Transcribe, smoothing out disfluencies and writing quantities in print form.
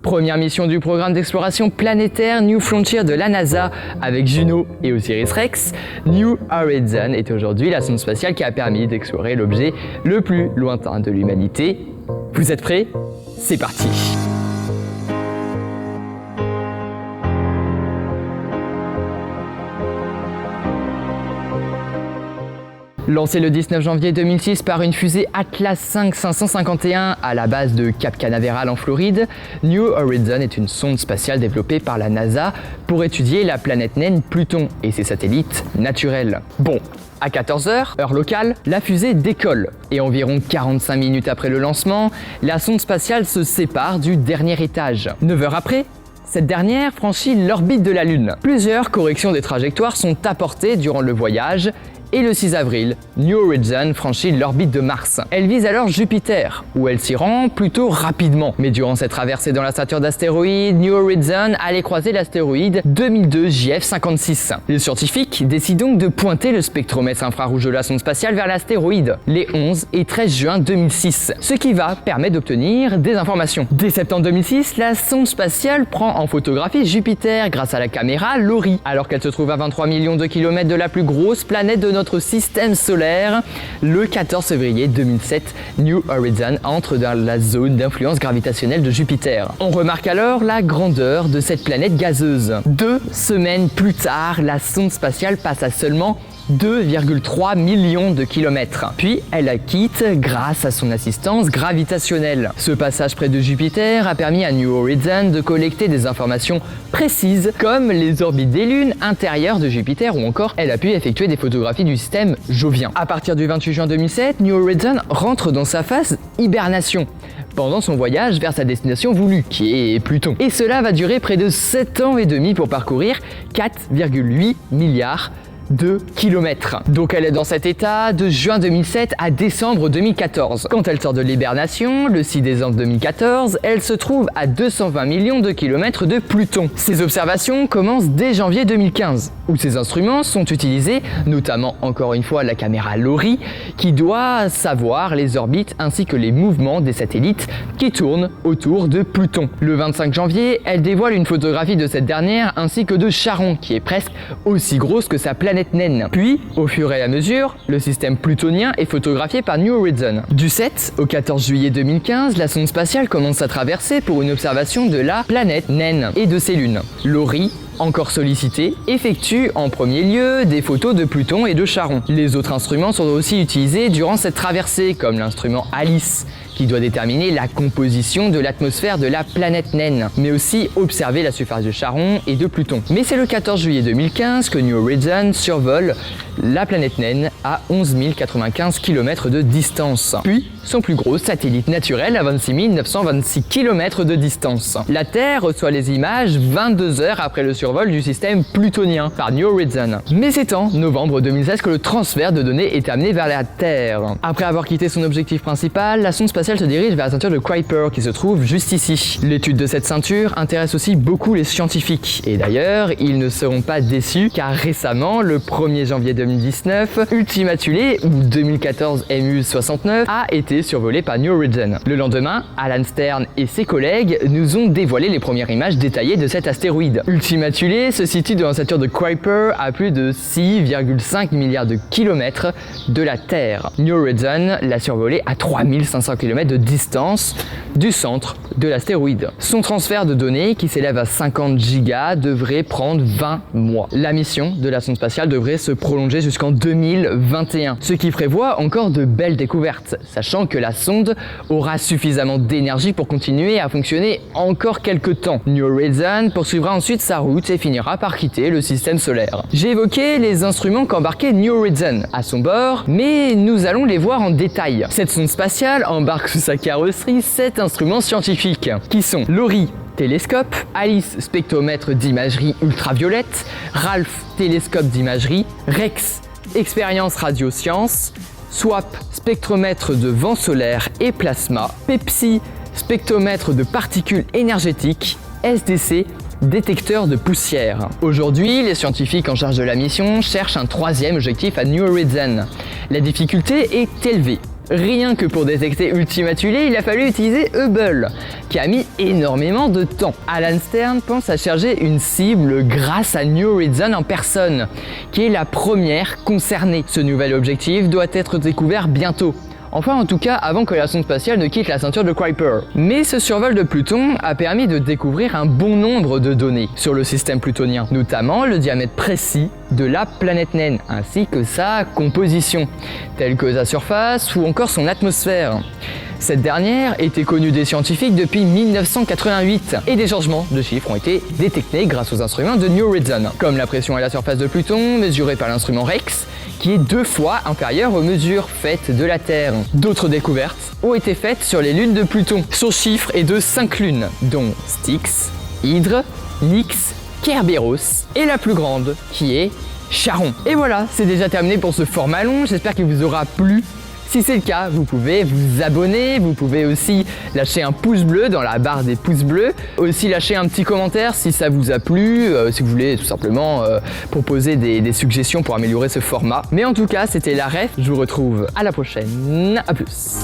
Première mission du programme d'exploration planétaire New Frontier de la NASA avec Juno et Osiris-Rex, New Horizon est aujourd'hui la sonde spatiale qui a permis d'explorer l'objet le plus lointain de l'humanité. Vous êtes prêts? C'est parti! Lancé le 19 janvier 2006 par une fusée Atlas V 551 à la base de Cap Canaveral en Floride, New Horizon est une sonde spatiale développée par la NASA pour étudier la planète naine Pluton et ses satellites naturels. Bon, à 14h, heure locale, la fusée décolle et environ 45 minutes après le lancement, la sonde spatiale se sépare du dernier étage. 9 heures après, cette dernière franchit l'orbite de la Lune. Plusieurs corrections des trajectoires sont apportées durant le voyage. Et le 6 avril, New Horizon franchit l'orbite de Mars. Elle vise alors Jupiter, où elle s'y rend plutôt rapidement. Mais durant cette traversée dans la ceinture d'astéroïdes, New Horizon allait croiser l'astéroïde 2002 JF56. Les scientifiques décident donc de pointer le spectromètre infrarouge de la sonde spatiale vers l'astéroïde les 11 et 13 juin 2006, ce qui va permettre d'obtenir des informations. Dès septembre 2006, la sonde spatiale prend en photographie Jupiter grâce à la caméra LORRI, alors qu'elle se trouve à 23 millions de kilomètres de la plus grosse planète de notre système solaire. Le 14 février 2007, New Horizon entre dans la zone d'influence gravitationnelle de Jupiter. On remarque alors la grandeur de cette planète gazeuse. 2 semaines plus tard, la sonde spatiale passe à seulement 2,3 millions de kilomètres. Puis elle la quitte grâce à son assistance gravitationnelle. Ce passage près de Jupiter a permis à New Horizon de collecter des informations précises comme les orbites des lunes intérieures de Jupiter ou encore elle a pu effectuer des photographies du système jovien. À partir du 28 juin 2007, New Horizon rentre dans sa phase hibernation pendant son voyage vers sa destination voulue, qui est Pluton. Et cela va durer près de 7 ans et demi pour parcourir 4,8 milliards de kilomètres. Donc elle est dans cet état de juin 2007 à décembre 2014. Quand elle sort de l'hibernation, le 6 décembre 2014, elle se trouve à 220 millions de kilomètres de Pluton. Ces observations commencent dès janvier 2015, où ces instruments sont utilisés, notamment encore une fois la caméra LORRI, qui doit savoir les orbites ainsi que les mouvements des satellites qui tournent autour de Pluton. Le 25 janvier, elle dévoile une photographie de cette dernière ainsi que de Charon, qui est presque aussi grosse que sa planète naine. Puis, au fur et à mesure, le système plutonien est photographié par New Horizon. Du 7 au 14 juillet 2015, la sonde spatiale commence sa traversée pour une observation de la planète naine et de ses lunes. LORRI, encore sollicité, effectue en premier lieu des photos de Pluton et de Charon. Les autres instruments sont aussi utilisés durant cette traversée, comme l'instrument ALICE, qui doit déterminer la composition de l'atmosphère de la planète naine, mais aussi observer la surface de Charon et de Pluton. Mais c'est le 14 juillet 2015 que New Horizon survole la planète naine à 11 095 km de distance, puis son plus gros satellite naturel à 26 926 km de distance. La Terre reçoit les images 22 heures après le survol du système plutonien par New Horizon. Mais c'est en novembre 2016 que le transfert de données est amené vers la Terre. Après avoir quitté son objectif principal, la sonde spatiale se dirige vers la ceinture de Kuiper qui se trouve juste ici. L'étude de cette ceinture intéresse aussi beaucoup les scientifiques. Et d'ailleurs, ils ne seront pas déçus car récemment, le 1er janvier 2019, Ultima Thule ou 2014 MU69 a été survolé par New Horizon. Le lendemain, Alan Stern et ses collègues nous ont dévoilé les premières images détaillées de cet astéroïde. Ultima Thule se situe dans la ceinture de Kuiper à plus de 6,5 milliards de kilomètres de la Terre. New Horizon l'a survolé à 3500 km de distance du centre de l'astéroïde. Son transfert de données, qui s'élève à 50 gigas, devrait prendre 20 mois. La mission de la sonde spatiale devrait se prolonger jusqu'en 2021, ce qui prévoit encore de belles découvertes, sachant que la sonde aura suffisamment d'énergie pour continuer à fonctionner encore quelques temps. New Horizon poursuivra ensuite sa route et finira par quitter le système solaire. J'ai évoqué les instruments qu'embarquait New Horizon à son bord, mais nous allons les voir en détail. Cette sonde spatiale embarque sous sa carrosserie 7 instruments scientifiques, qui sont LORRI, télescope, ALICE, spectromètre d'imagerie ultraviolette, RALPH, télescope d'imagerie, REX, expérience radioscience, SWAP, spectromètre de vent solaire et plasma, PEPSI, spectromètre de particules énergétiques, SDC, détecteur de poussière. Aujourd'hui, les scientifiques en charge de la mission cherchent un troisième objectif à New Horizon. La difficulté est élevée. Rien que pour détecter Ultima Thule, il a fallu utiliser Hubble, qui a mis énormément de temps. Alan Stern pense à charger une cible grâce à New Horizons en personne, qui est la première concernée. Ce nouvel objectif doit être découvert bientôt. Enfin, en tout cas, avant que la sonde spatiale ne quitte la ceinture de Kuiper. Mais ce survol de Pluton a permis de découvrir un bon nombre de données sur le système plutonien, notamment le diamètre précis de la planète naine, ainsi que sa composition, telle que sa surface ou encore son atmosphère. Cette dernière était connue des scientifiques depuis 1988 et des changements de chiffres ont été détectés grâce aux instruments de New Horizons, comme la pression à la surface de Pluton mesurée par l'instrument REX, qui est 2 fois inférieure aux mesures faites de la Terre. D'autres découvertes ont été faites sur les lunes de Pluton. Son chiffre est de 5 lunes, dont Styx, Hydre, Nix, Kerberos et la plus grande, qui est Charon. Et voilà, c'est déjà terminé pour ce format long, j'espère qu'il vous aura plu. Si c'est le cas, vous pouvez vous abonner, vous pouvez aussi lâcher un pouce bleu dans la barre des pouces bleus, aussi lâcher un petit commentaire si ça vous a plu, si vous voulez tout simplement proposer des suggestions pour améliorer ce format. Mais en tout cas, c'était la ref, je vous retrouve à la prochaine, à plus.